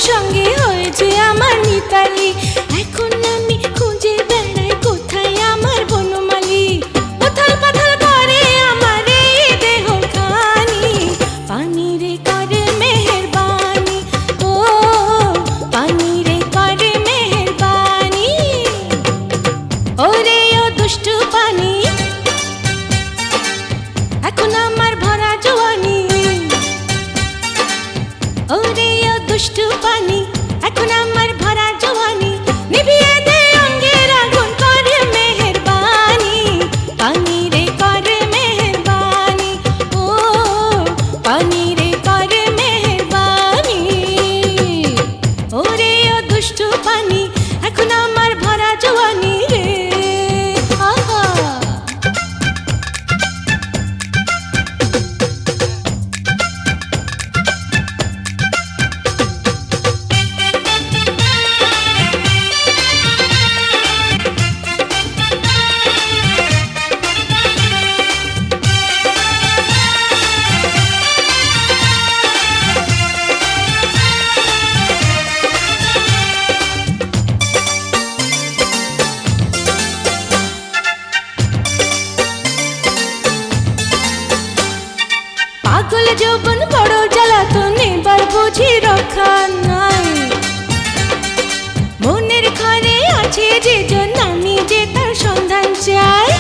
সঙ্গে হয়েছে আমার মিতালি। এখন আমি খুঁজে বেড়াই কোথায় আমার বনমালী। উথাল পাথাল করে আমার এই দেহ খানি, পানি রে করে মেহেরবানি, ও পানি রে করে মেহেরবানি। ওরে ও দুষ্টু পানি, এখন আমার ভরা জওয়ানি। ওরে ও দুষ্টু পানি, এখন আমার ভরা জওয়ানি। নিভিয়ে দে অঙ্গের আগুন করে মেহেরবানি, পানি রে করে মেহেরবানি, ও পানি রে করে মেহেরবানি। ওরে ও দুষ্টু পানি, এখন আমার ভরা জওয়ানি রে। আহা পাগল যৌবন বড় জ্বালাতন, এবার বুঝি রক্ষা নাই। মনের ঘরে আছে যে জন, আমি যে তার সন্ধান চাই।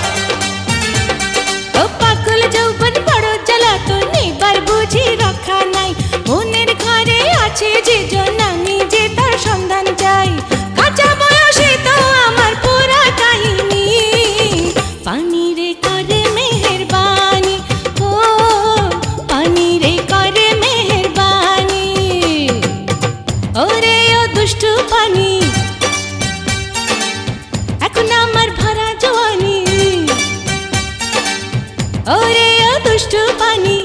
ও পাগল যৌবন বড় জ্বালাতন, এবার বুঝি রক্ষা নাই। মনের ঘরে আছে যে জন, আমি যে তার সন্ধান চাই। কাঁচা বয়সে তো আমার পুরা কাহিনী, পানি রে করে মেহেরবানি, ও পানি রে করে মেহেরবানি। ওরে ও দুষ্টু পানি, এখন আমার ভরা জওয়ানি। ওরে ও দুষ্টু পানি,